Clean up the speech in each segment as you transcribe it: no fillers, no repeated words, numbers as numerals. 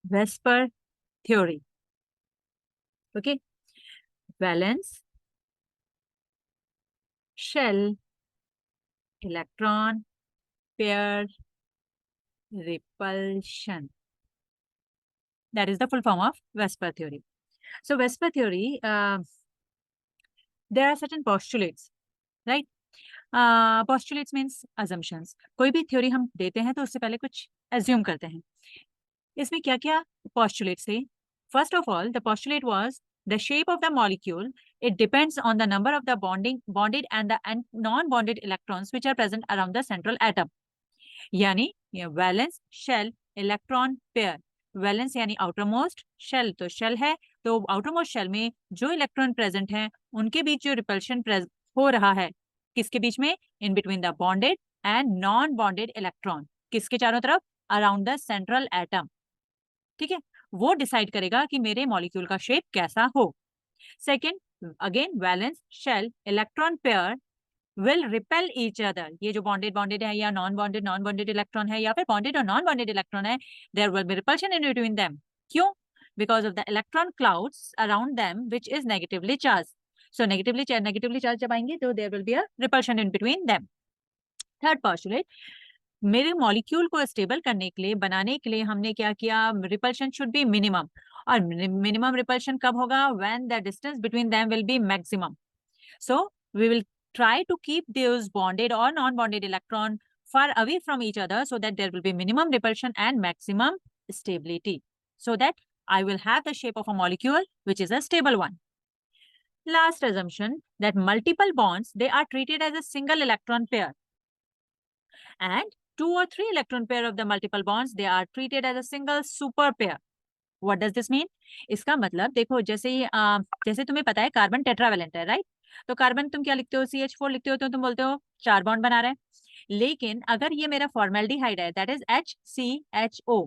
Vesper theory. Okay, valence, shell, electron pair repulsion. That is the full form of Vesper theory. So Vesper theory, there are certain postulates, right? Postulates means assumptions. कोई भी theory हम देते हैं तो उससे पहले कुछ assume करते हैं. इसमें क्या क्या postulates थे? First of all, the postulate was the shape of the molecule. It depends on the number of the bonded and the non-bonded electrons which are present around the central atom. यानी ये valence shell electron pair. Valence यानी outermost, shell तो shell है, तो outermost shell में जो electron present हैं उनके बीच जो रिपल्शन हो रहा है, किसके बीच में? In between the bonded and non bonded electron. किसके चारों तरफ? Around the central atom. ठीक है, वो डिसाइड करेगा कि मेरे मॉलिक्यूल का शेप कैसा हो. Second, again valence shell electron pair will repel each other. ये जो bonded है या non bonded इलेक्ट्रॉन है या फिर bonded और non bonded इलेक्ट्रॉन है, there will be repulsion in between them. क्यों? Because of the electron clouds around them which is negatively charged. So negatively charged जब आएंगे तो there will be a repulsion in between them. Third postulate, मेरे molecule को stable करने के लिए, बनाने के लिए हमने क्या किया? Repulsion should be minimum. और मिनिमम रिपल्शन कब होगा? When the distance between them will be maximum. So we will try to keep those bonded or non-bonded electron far away from each other so that there will be minimum repulsion and maximum stability, so that I will have the shape of a molecule which is a stable one. Last assumption, that multiple bonds, they are treated as a single electron pair, and 2 or 3 electron pair of the multiple bonds, they are treated as a single super pair. What does this mean? इसका मतलब देखो, जैसे तुम्हें पता है carbon tetravalent है, right? तो carbon तुम क्या लिखते हो? CH4 लिखते हो, तो तुम बोलते हो 4 बॉन्ड बना रहे हैं. लेकिन अगर ये मेरा फॉर्मेल्डिहाइड है, दैट इज HCHO,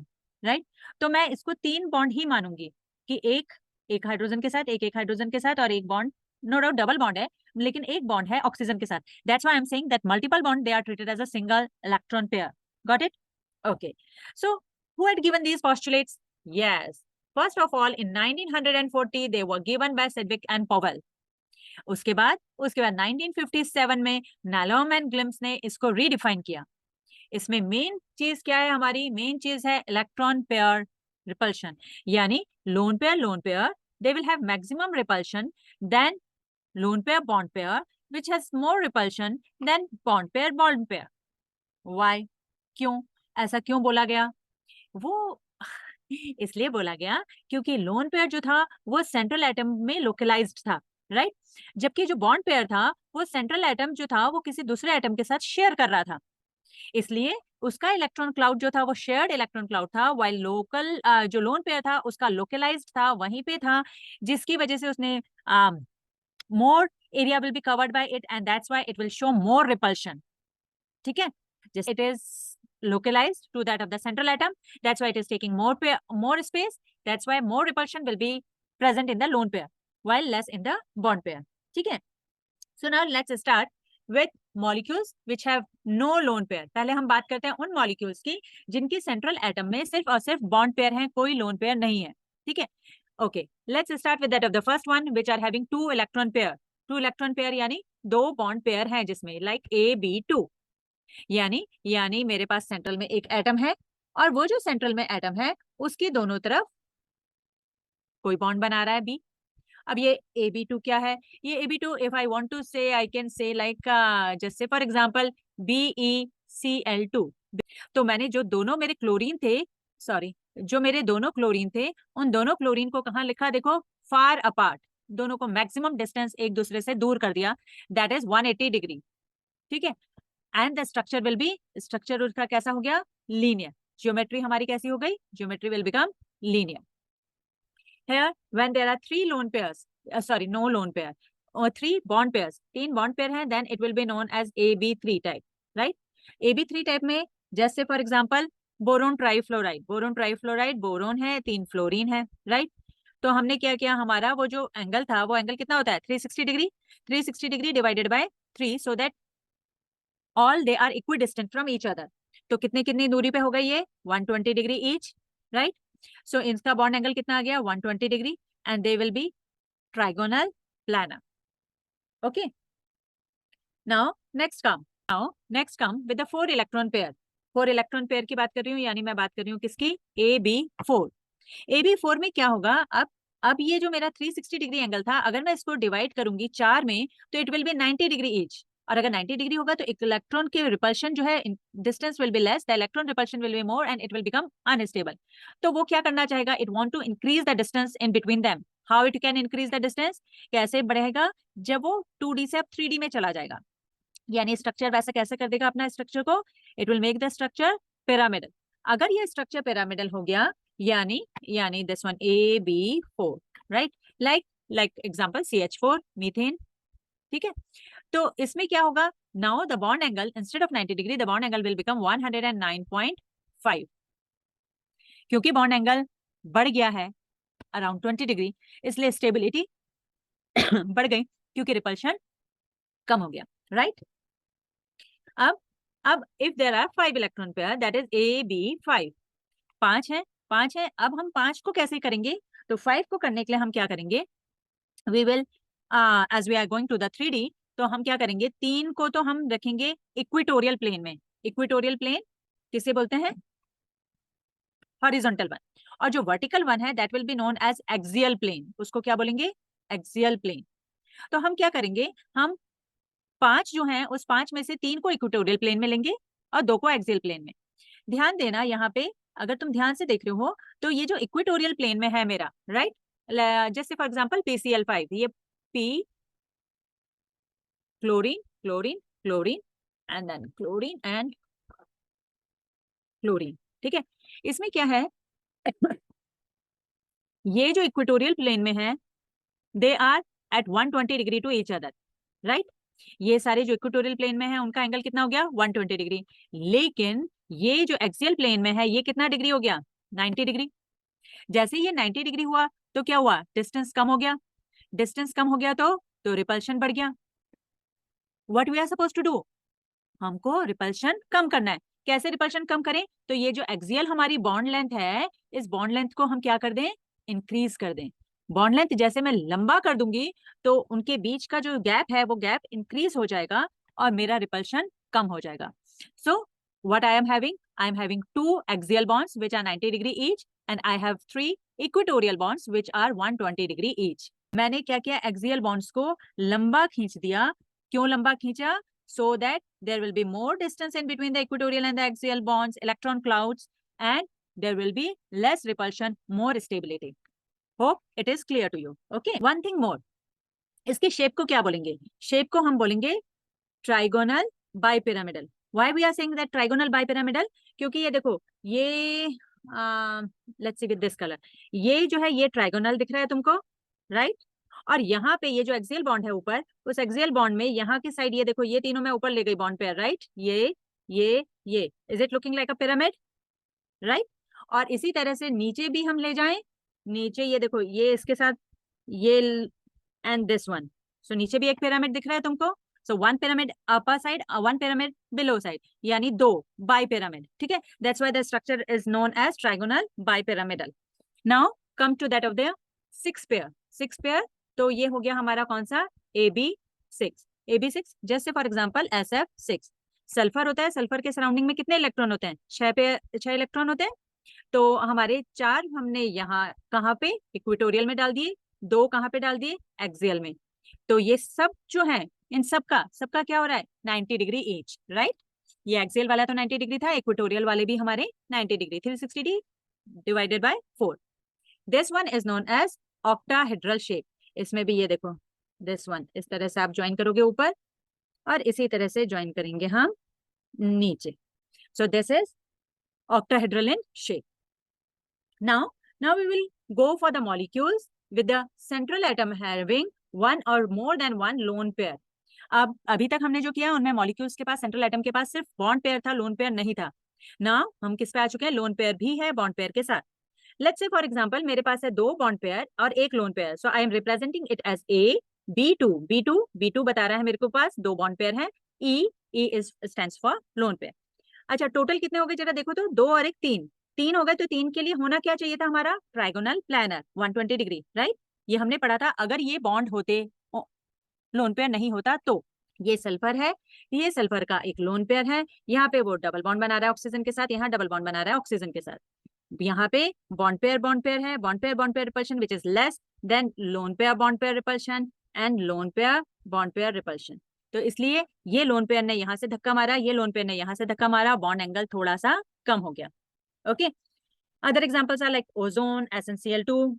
राइट? तो मैं इसको 3 बॉन्ड ही मानूंगी कि एक हाइड्रोजन के साथ, एक हाइड्रोजन के साथ, और एक bond, no doubt double bond है, लेकिन एक बॉन्ड है ऑक्सीजन के साथ. That's why I am saying that multiple bond they are treated as a single electron pair. Got it? Okay. So who had given these postulates? Yes, first of all in 1940 they were given by Sedgwick and Powell. उसके बाद 1957 में नालोम and glimpse ने इसको redefine किया. इसमें main चीज क्या है? हमारी मेन चीज है इलेक्ट्रॉन पेयर रिपल्शन. यानी lone pair they will have maximum repulsion than lone pair bond pair which has more repulsion than bond pair. Why? क्यों? ऐसा क्यों बोला गया? वो इसलिए बोला गया क्योंकि लोन पेयर जो था वो सेंट्रल एटम में लोकलाइज्ड था, राइट? जबकि जो बॉन्ड पेयर था वो सेंट्रल एटम जो था वो किसी दूसरे एटम के साथ शेयर कर रहा था. इसलिए उसका इलेक्ट्रॉन क्लाउड जो था वो शेयर्ड इलेक्ट्रॉन क्लाउड था, वाइल लोकल जो लोन पेयर था उसका लोकलाइज्ड था, वहीं पे था, जिसकी वजह से उसने more area will be covered by it and that's why it will show more repulsion. ठीक है, जैसे it is localized to that of the central atom, that's why it is taking more space, that's why more repulsion will be present in the lone pair while less in the bond pair. ठीक है, so now let's start with molecules which have no lone pair. पहले हम बात करते हैं उन molecules की जिनकी central atom में सिर्फ और सिर्फ bond pair है, कोई lone pair नहीं है. ठीक है, okay, let's start with that of the first one which are having 2 electron pair यानी 2 bond pair हैं जिसमें like AB2. यानी मेरे पास सेंट्रल में एक एटम है और वो जो सेंट्रल में एटम है उसकी दोनों तरफ कोई बॉन्ड बना रहा है बी. अब ये AB2 क्या है? ये AB2, if I want to से, आई कैन से लाइक जैसे फॉर एग्जांपल BeCl2. तो मैंने जो दोनों मेरे क्लोरीन थे, जो मेरे दोनों क्लोरीन थे, उन दोनों क्लोरीन को कहाँ लिखा? देखो, फार अपार्ट. दोनों को मैक्सिमम डिस्टेंस एक दूसरे से दूर कर दिया, दैट इज 180 डिग्री. ठीक है, and the structure will B, structure उसका कैसा हो गया? लीनियर. ज्योमेट्री हमारी कैसी हो गई? Geometry will become linear. Here when there are 3 lone pairs, no lone pair, or 3 bond pairs, 3 bond pair हैं, then it will be known as AB3 type, right? AB3 type में जैसे for example boron trifluoride, boron है, 3 fluorine है, right? तो हमने क्या किया? हमारा वो जो एंगल था, वो एंगल कितना होता है? 360 degree. 360 degree divided by 3 so that all they are equidistant from each other. तो कितनी दूरी पे हो गई ये? 120 डिग्री ईच, राइट? सो इनका बॉन्ड एंगल कितना आ गया 120 degree and they will be trigonal planner. Okay, now next come with the 4 electron pair. 4 electron pair की बात कर रही हूँ, यानी मैं बात कर रही हूँ किसकी, AB4. AB4 में क्या होगा, अब ये जो मेरा 360 डिग्री एंगल था, अगर मैं इसको डिवाइड करूंगी 4 में तो it will be 90 degree each. और अगर 90 डिग्री होगा तो एक इलेक्ट्रॉन के रिपल्शन जो है, distance will be less, the electron repulsion will be more and it will become unstable. तो वो क्या करना चाहेगा, it want to increase the distance in between them. How it can increase the distance, कैसे बढ़ेगा, जब वो 2D से अब 3D में चला जाएगा. यानी स्ट्रक्चर वैसे कैसे कर देगा अपना स्ट्रक्चर को, it will make the structure pyramidal. अगर ये स्ट्रक्चर पिरामिडल हो गया, यानी this one AB4, right, like example CH4 methane. ठीक है, तो इसमें क्या होगा, now the bond angle instead of 90 degree the bond angle will become 109.5. क्योंकि बॉन्ड एंगल बढ़ गया है अराउंड 20 डिग्री, इसलिए स्टेबिलिटी बढ़ गई क्योंकि रिपल्शन कम हो गया, राइट. अब if there are 5 electron pair that is AB5, 5 है. अब हम 5 को कैसे करेंगे, तो 5 को करने के लिए हम क्या करेंगे, we will as we are going to the 3D, तो हम क्या करेंगे, 3 को तो हम रखेंगे इक्वेटोरियल प्लेन में. इक्वेटोरियल प्लेन किसे बोलते हैं, हॉरिजॉन्टल वन. और जो वर्टिकल वन है that will be known as axial plane, उसको क्या बोलेंगे, एक्सियल प्लेन. तो हम क्या करेंगे, हम 5 जो हैं उस 5 में से 3 को इक्वेटोरियल प्लेन में लेंगे और 2 को एक्सियल प्लेन में. ध्यान देना यहाँ पे, अगर तुम ध्यान से देख रहे हो तो ये जो इक्वेटोरियल प्लेन में है मेरा, राइट, जैसे फॉर एग्जांपल PCl5, ये P chlorine chlorine chlorine and then chlorine and chlorine. ठीक है, इसमें क्या है, ये जो इक्वेटोरियल प्लेन में है they are at 120 degree to each other, right. ये सारे जो इक्वेटोरियल प्लेन में है उनका एंगल कितना हो गया 120 डिग्री. लेकिन ये जो एक्सियल प्लेन में है ये कितना डिग्री हो गया 90 डिग्री. जैसे ये 90 डिग्री हुआ तो क्या हुआ, डिस्टेंस कम हो गया. डिस्टेंस कम हो गया तो रिपल्शन बढ़ गया. What we are suppose to do, हमको रिपल्शन कम करना है. कैसे रिपल्शन कम करें, तो ये जो एक्सियल हमारी बॉन्ड लेंथ है, इस बॉन्ड लेंथ को हम क्या कर दें, इंक्रीज कर दें. बॉन्ड लेंथ जैसे मैं लंबा कर दूंगी तो उनके बीच का जो गैप है वो गैप इंक्रीज हो जाएगा और मेरा रिपल्शन कम हो जाएगा. सो what I am having 2 axial bonds which are 90 degree each and I have 3 equatorial bonds which are 120 degree each. मैंने क्या किया, एक्सियल बॉन्ड्स को लंबा खींच दिया. क्यों लंबा खींचा, so that there will be more distance in between the equatorial and the axial bonds, electron clouds, and there will be less repulsion, more stability. Hope it is clear to you. Okay, one thing more, इसकी shape को क्या बोलेंगे, shape को हम बोलेंगे trigonal bipyramidal. Why we are saying that trigonal bipyramidal, क्योंकि ये देखो, ये let's see with this colour, ये जो है ये ट्राइगोनल दिख रहा है तुमको, राइट. और यहाँ पे ये जो एक्सियल बॉन्ड है ऊपर, उस एक्सियल बॉन्ड में यहाँ की साइड ये देखो, ये तीनों मैं ऊपर ले गई बॉन्ड पेयर, राइट. ये is it looking like a pyramid, right. और इसी तरह से नीचे भी हम ले जाएं, नीचे ये देखो, ये इसके साथ ये एंड दिस वन, सो नीचे भी एक पिरामिड दिख रहा है तुमको. So one pyramid upper side, one pyramid below side, यानी 2 bipyramid. ठीक है, that's why the structure is known as trigonal bipyramidal. Now come to that of the 6 pair. 6 pair, तो ये हो गया हमारा कौन सा, AB6. जैसे फॉर एग्जांपल SF6. सल्फर होता है, सल्फर के सराउंडिंग में कितने इलेक्ट्रॉन होते हैं, 6 इलेक्ट्रॉन होते हैं. तो हमारे 4 हमने यहाँ कहाँ पे, इक्वेटोरियल में डाल दिए, 2 कहाँ पे डाल दिए, एक्सियल में. तो ये सब जो है, इन सबका क्या हो रहा है 90 डिग्री ईच, राइट. ये एक्सियल वाला तो 90 डिग्री था, इक्वेटोरियल वाले भी हमारे 90 degree, 360 divided by 4. This one is known as octahedral shape. इसमें भी ये देखो, दिस वन इस तरह से आप ज्वाइन करोगे ऊपर और इसी तरह से ज्वाइन करेंगे हम नीचे. So this is octahedral in shape. Now we will go for the molecules with the central atom having one or more than one lone pair. अब अभी तक हमने जो किया उनमें मॉलिक्यूल्स के पास, सेंट्रल एटम के पास सिर्फ बॉन्ड पेयर था, लोन पेयर नहीं था. नाउ हम किस पे आ चुके हैं, लोन पेयर भी है बॉन्ड पेयर के साथ. लेट्स से फॉर एग्जांपल मेरे पास है 2 बॉन्ड पेयर और 1 lone pair. So I am representing it as B2 बता रहा है मेरे को पास 2 बॉन्ड पेयर है. E is stands for lone pair. अच्छा, टोटल कितने हो गए जरा देखो तो, 2 और 1 3 तीन हो गए, तो तीन के लिए होना क्या चाहिए था हमारा? Trigonal planner 120 degree, right? ये हमने पढ़ा था। अगर ये बॉन्ड होते, लोन पेयर नहीं होता, तो ये सल्फर है, ये सल्फर का एक लोन पेयर है, यहाँ पे वो डबल बॉन्ड बना रहा है ऑक्सीजन के साथ, यहाँ डबल बॉन्ड बना रहा है ऑक्सीजन के साथ, यहाँ पे बॉन्ड पेयर है, bond pair repulsion which is less than lone pair bond pair repulsion and loan pair bond pair repulsion. तो इसलिए ये लोन पेयर ने यहाँ से धक्का मारा, ये लोन पेयर ने यहाँ से धक्का मारा, बॉन्ड एंगल थोड़ा सा कम हो गया। Okay, other examples are like ozone, SnCl2।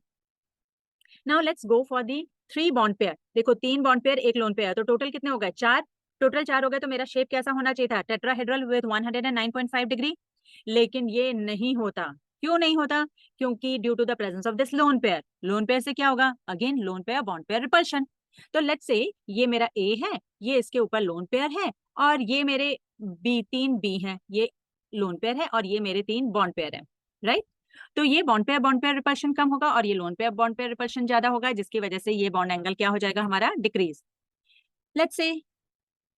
Now let's go for the 3 bond pair. देखो 3 बॉन्ड पेयर, एक लोन पेयर, तो टोटल कितने हो गए? 4। टोटल 4 हो गए, तो मेरा शेप कैसा होना चाहिए था? Tetrahedral with 109.5 degree. लेकिन ये नहीं होता। क्यों नहीं होता? क्योंकि due to the presence of this lone pair. Lone pair से क्या होगा? Again lone pair bond pair repulsion. तो लेट्स से ये मेरा ए है, ये इसके ऊपर लोन पेयर है, और ये मेरे तीन बी हैं, ये लोन पेयर है और ये मेरे 3 बॉन्ड पेयर है, राइट? तो ये बॉन्ड पेयर रिपल्शन कम होगा और ये loan pair bond pair repulsion ज्यादा होगा, जिसकी वजह से ये बॉन्ड एंगल क्या हो जाएगा हमारा? Decrease. Let's say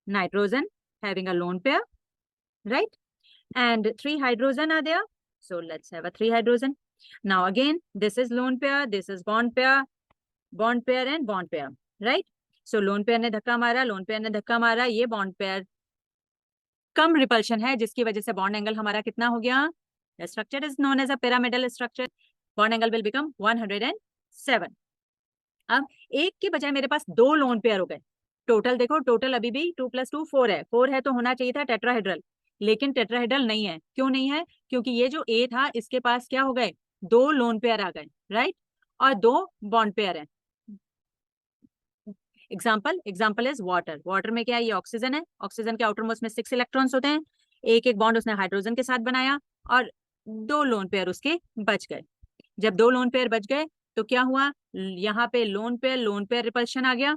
nitrogen having a lone pair, right? And 3 hydrogen are there. So let's have a 3 hydrogen. Now again, this is lone pair, this is bond pair and bond pair, right? So lone pair ने धक्का मारा, lone pair ने धक्का मारा, ये bond pair कम repulsion है, जिसकी वजह से बॉन्ड एंगल हमारा कितना हो गया? The structure is known as a pyramidal structure. Bond angle will become 107. अब एक के बजाय मेरे पास 2 लोन पेयर हो गए। टोटल देखो, टोटल अभी भी 2 + 2 4 है। 4 है तो होना चाहिए था टेट्राहेड्रल, लेकिन टेट्राहेड्रल नहीं है। क्यों नहीं है? क्योंकि ये जो ए था, इसके पास क्या हो गए? 2 लोन पेयर आ गए, राइट? और 2 बॉन्ड पेयर है। Example is water. वाटर में क्या है? ये ऑक्सीजन है, ऑक्सीजन के आउटर मोस्ट में 6 इलेक्ट्रॉन्स होते हैं। एक एक बॉन्ड उसने हाइड्रोजन के साथ बनाया और 2 लोन पेयर उसके बच गए। जब 2 लोन पेयर बच गए तो क्या हुआ? यहाँ पे लोन पेयर रिपल्शन आ गया,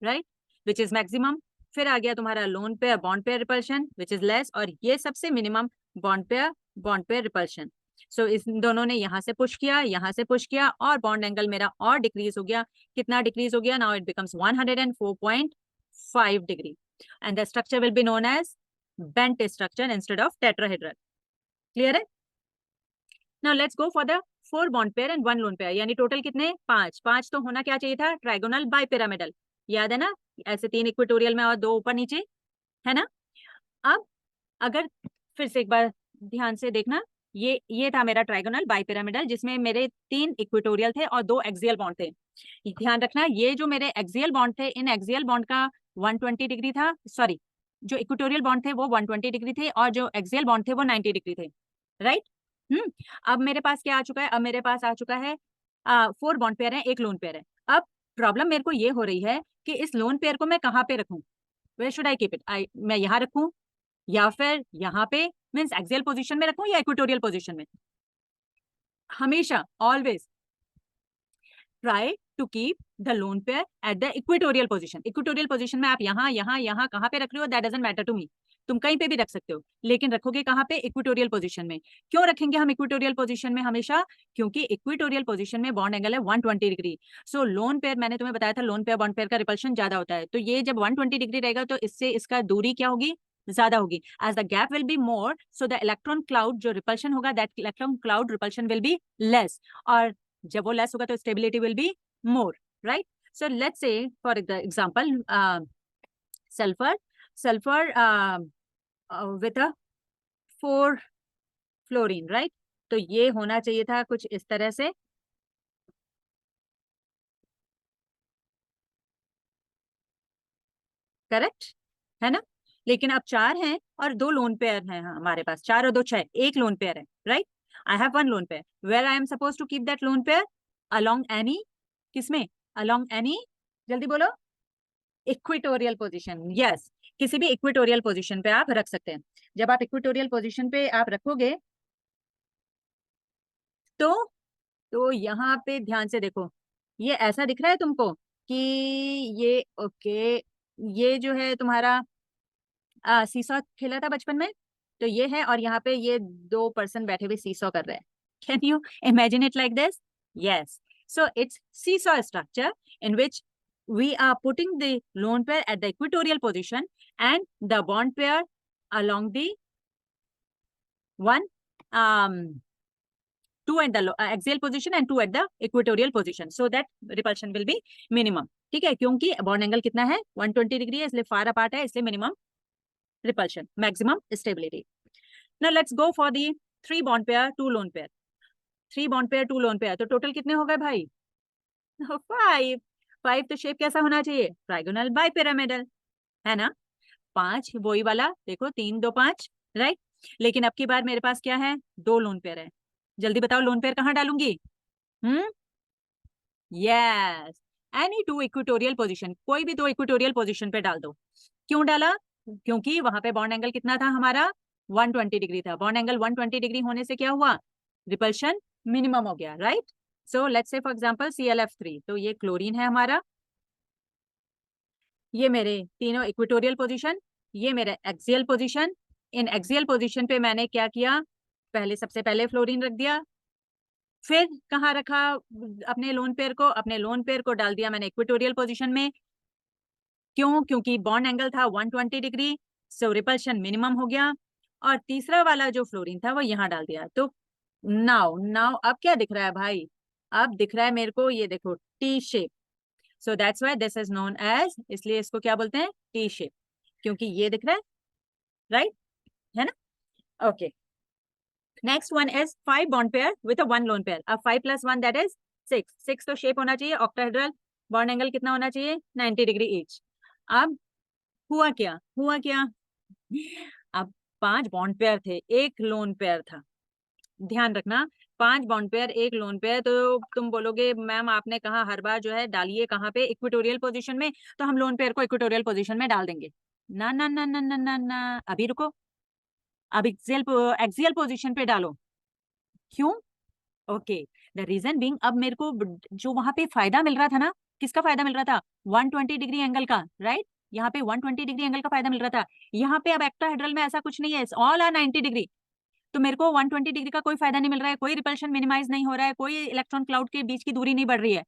राइट, विच इज मैक्सिमम। फिर आ गया तुम्हारा loan pair bond pair repulsion which is less, और ये सबसे मिनिमम बॉन्ड पेयर रिपल्शन। सो इस दोनों ने यहाँ से पुश किया, यहाँ से पुश किया, और बॉन्ड एंगल मेरा और डिक्रीज हो गया। कितना डिक्रीज हो गया? Now it becomes 104.5 degree and the structure will be known as bent structure instead of tetrahedral. Clear है? Now let's go for the 4 bond pair and 1 lone pair, यानी total कितने? 5 तो होना क्या चाहिए था? Trigonal bipyramidal. याद है ना? ऐसे 3 इक्वेटोरियल में और 2 ऊपर नीचे, है ना? अब अगर फिर से एक बार ध्यान से देखना, ये था मेरा ट्राइगोनल बाइपिरामिडल, जिसमें मेरे 3 इक्वेटोरियल थे और 2 एक्सियल बॉन्ड थे। ध्यान रखना, ये जो मेरे एक्सियल बॉन्ड थे, इन एक्सियल बॉन्ड का 120 डिग्री था, सॉरी, जो इक्वेटोरियल बॉन्ड थे वो 120 डिग्री थे और जो एक्सियल बॉन्ड थे वो 90 डिग्री थे, राइट? अब मेरे पास क्या आ चुका है? अब मेरे पास आ चुका है 4 बॉन्ड पेयर है, 1 लोन पेयर है। अब प्रॉब्लम मेरे को ये हो रही है कि इस लोन पेयर को मैं कहाँ पे रखूं? Where should I keep it? मैं यहाँ रखूं या फिर यहाँ पे, मीन्स एक्सियल पोजीशन में रखूं या इक्वेटोरियल पोजीशन में? हमेशा always try to keep the lone pair at the equatorial position. Equatorial position में आप यहाँ यहाँ यहाँ कहाँ पे रख रहे हो, that doesn't matter to me. तुम कहीं पे भी रख सकते हो, लेकिन रखोगे कहाँ पे? इक्वेटोरियल पोजीशन में। क्यों रखेंगे हम इक्वेटोरियल पोजीशन में हमेशा? क्योंकि इक्वेटोरियल पोजीशन में बॉन्ड एंगल है 120 डिग्री। सो लोन पेयर, मैंने तुम्हें बताया था लोन पेयर बॉन्ड पेयर का रिपल्शन ज्यादा होता है, तो ये जब 120 डिग्री रहेगा तो इससे इसका दूरी क्या होगी? ज्यादा होगी। As the gap will be more, so the electron cloud जो रिपल्शन होगा, that electron cloud repulsion will be less, और जब वो लेस होगा तो stability will be more, right? So let's say for the example, sulfur with a 4 fluorine, right? तो ये होना चाहिए था कुछ इस तरह से, करेक्ट है ना? लेकिन अब 4 हैं और 2 लोन पेयर हैं हमारे पास। 4 और 2 6, 1 लोन पेयर है, right? I have 1 lone pair, where I am suppose to keep that lone pair along any, किसमें? अलोंग एनी, जल्दी बोलो, इक्वेटोरियल पोजीशन। यस, किसी भी इक्वेटोरियल पोजीशन पे आप रख सकते हैं। जब आप इक्वेटोरियल पोजीशन पे आप रखोगे तो यहाँ पे ध्यान से देखो, ये ऐसा दिख रहा है तुमको कि ये ओके, ये जो है तुम्हारा सीसॉ खेला था बचपन में, तो ये है, और यहाँ पे ये 2 पर्सन बैठे हुए सीसॉ कर रहे हैं। Can you imagine it like this? Yes, so it's seesaw structure in which we are putting the lone pair at the equatorial position and the bond pair along the one 2 at the axial position and 2 at the equatorial position, so that repulsion will be minimum. ठीक है, क्योंकि bond angle कितना है 120 degree है, इसलिए far apart है, इसलिए minimum repulsion, maximum stability. Now let's go for the 3 bond pair 2 lone pair. 3 bond pair 2 loan pair, तो टोटल कितने हो गए भाई 5. 5 तो शेप कैसा होना चाहिए ट्राइगोनल बाई पिरामिडल, है ना. 5 वही वाला देखो 3 2 5, राइट. लेकिन अब की बार मेरे पास क्या है 2 लोन पेयर है. जल्दी बताओ लोन पेयर कहाँ डालूंगी. यस, एनी 2 इक्वेटोरियल पोजीशन, कोई भी 2 इक्वेटोरियल पोजीशन पे डाल दो. क्यों डाला, क्योंकि वहां पे बॉन्ड एंगल कितना था हमारा 120 डिग्री था. बॉन्ड एंगल 120 डिग्री होने से क्या हुआ रिपल्शन मिनिमम हो गया, right. So let's say for example ClF3, तो ये क्लोरीन है हमारा, ये मेरे तीनों इक्वेटोरियल पोजीशन, ये मेरा एक्सियल पोजीशन. इन एक्सियल पोजीशन पे मैंने क्या किया, पहले सबसे पहले फ्लोरीन रख दिया, फिर कहाँ रखा अपने लोन पेयर को, अपने लोन पेयर को डाल दिया मैंने इक्वेटोरियल पोजीशन में. क्यों, क्योंकि बॉन्ड एंगल था 120 डिग्री, सो रिपल्शन मिनिमम हो गया. और तीसरा वाला जो फ्लोरीन था वो यहाँ डाल दिया. तो नाउ नाउ अब क्या दिख रहा है भाई, अब दिख रहा है मेरे को ये देखो T shape. So that's why this is known as, इसलिए इसको क्या बोलते हैं टी शेप, क्योंकि ये दिख रहा है, राइट, है ना. Okay, next one is 5 bond pair with a 1 lone pair. अब 5 + 1 दैट इज 6. 6 तो शेप होना चाहिए ऑक्टाहेड्रल, बॉन्ड एंगल कितना होना चाहिए 90 डिग्री ईच. अब हुआ क्या, हुआ क्या, अब 5 बॉन्ड पेयर थे, 1 लोन पेयर था. ध्यान रखना 5 बॉन्ड पेयर 1 लोन पेयर, तो तुम बोलोगे मैम आपने कहा हर बार जो है डालिए कहाँ पे इक्वेटोरियल पोजीशन में, तो हम लोन पेयर को इक्वेटोरियल पोजीशन में डाल देंगे. ना ना ना ना ना ना ना, अभी रुको, अब एक्सियल पोजीशन पे डालो. क्यों, ओके, द रीजन बीइंग अब मेरे को जो वहां पे फायदा मिल रहा था ना, किसका फायदा मिल रहा था 120 डिग्री एंगल का, राइट. यहाँ पे 120 डिग्री एंगल का फायदा मिल रहा था. यहाँ पे अब एक्टाहेड्रल में ऐसा कुछ नहीं है, ऑल आर 90 डिग्री. तो मेरे को 120 डिग्री का कोई फायदा नहीं मिल रहा है, कोई रिपल्शन मिनिमाइज नहीं हो रहा है, कोई इलेक्ट्रॉन क्लाउड के बीच की दूरी नहीं बढ़ रही है.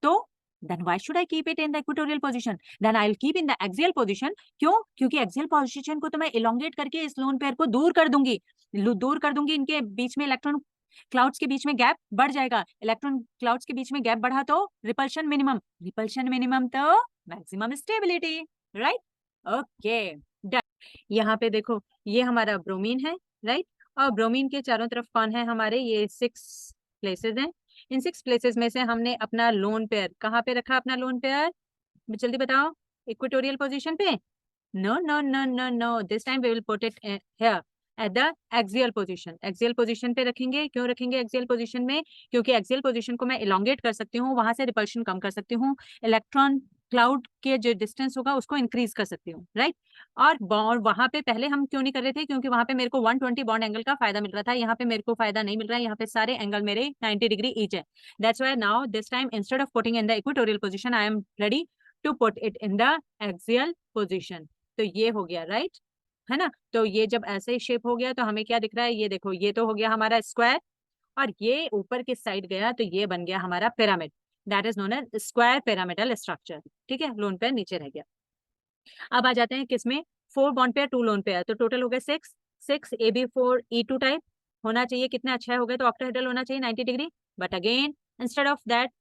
तो then why should I keep it in the equatorial position? Then I'll keep in the axial position. क्यों, क्योंकि एक्सियल पोजीशन को तो मैं इलोंगेट करके इस लोन पेयर को दूर कर दूंगी, दूर कर दूंगी. इनके बीच में इलेक्ट्रॉन क्लाउड्स के बीच में गैप बढ़ जाएगा. इलेक्ट्रॉन क्लाउड्स के बीच में गैप बढ़ा तो रिपल्शन मिनिमम, रिपल्शन मिनिमम तो मैक्सिमम स्टेबिलिटी, राइट. ओके, यहाँ पे देखो ये हमारा ब्रोमीन है, राइट. और ब्रोमीन के चारों तरफ कौन है हमारे, ये 6 प्लेसेस हैं. इन 6 प्लेसेस में से हमने अपना लोन पेयर कहाँ पे रखा, अपना लोन पेयर जल्दी बताओ इक्वेटोरियल पोजीशन पे. No no no no no, this time we will put it here at the axial position. Axial position पे रखेंगे. क्यों रखेंगे एक्सियल पोजीशन में, क्योंकि एक्सियल पोजीशन को मैं इलोंगेट कर सकती हूँ, वहां से रिपल्शन कम कर सकती हूँ, इलेक्ट्रॉन क्लाउड के जो डिस्टेंस होगा उसको इंक्रीज कर सकती हूँ, राइट. और वहां पे पहले हम क्यों नहीं कर रहे थे, क्योंकि वहां पे मेरे को 120 बॉन्ड एंगल का फायदा मिल रहा था, यहाँ पे मेरे को फायदा नहीं मिल रहा है, यहाँ पे सारे एंगल मेरे 90 डिग्री ईच है. That's why now this time instead of putting in the equatorial position I am ready to put it in the axial position. तो ये हो गया, राइट, है ना. तो ये जब ऐसे ही शेप हो गया तो हमें क्या दिख रहा है, ये देखो ये तो हो गया हमारा स्क्वायर, और ये ऊपर की साइड गया तो ये बन गया हमारा pyramid. That is known as square pyramidal structure. ठीक है, लोन पेयर नीचे रह गया. अब आ जाते हैं किसमें, 4 बॉन्ड पेयर 2 लोन पेयर, तो टोटल हो गए 6. 6 AB4E2 टाइप होना चाहिए. कितने अच्छा हो गए, तो ऑक्टाहेड्रल होना चाहिए 90 degree, but again instead of that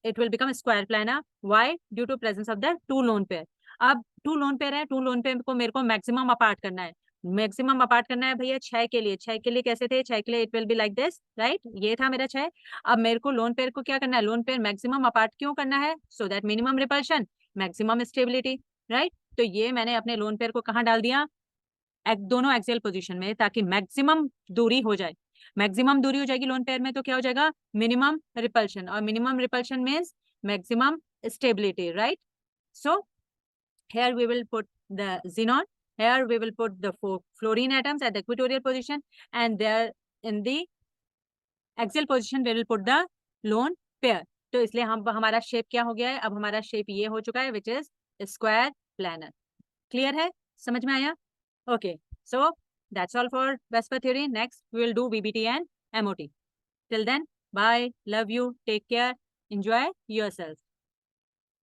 it will become square planar. Why? Due to presence of the 2 lone pair. अब 2 lone pair है, 2 lone pair को मेरे को मैक्सिमम अपार्ट करना है. मैक्सिमम अपार्ट करना है भैया 6 के लिए. 6 के लिए कैसे थे, 6 के लिए it will be like this, right. ये था मेरा 6. अब मेरे को लोन पेयर को क्या करना है, लोन पेयर मैक्सिमम अपार्ट क्यों करना है, so that minimum repulsion maximum stability, right. तो ये मैंने अपने लोन पेयर को कहाँ डाल दिया, दोनों एक्सियल पोजीशन में, ताकि मैक्सिमम दूरी हो जाए. मैक्सिमम दूरी हो जाएगी लोन पेयर में तो क्या हो जाएगा मिनिमम रिपल्शन, और minimum repulsion means maximum stability, right. So here we will put the xenon, here we will put the 4 fluorine atoms at the equatorial position, and there in the axial position we will put the lone pair. तो इसलिए हम हमारा shape क्या हो गया है, अब हमारा शेप ये हो चुका है which is square planar. Clear है, समझ में आया. Okay, so that's all for Vesper theory. Next we will do VBT and MOT. Till then, bye, love you, take care, enjoy yourself.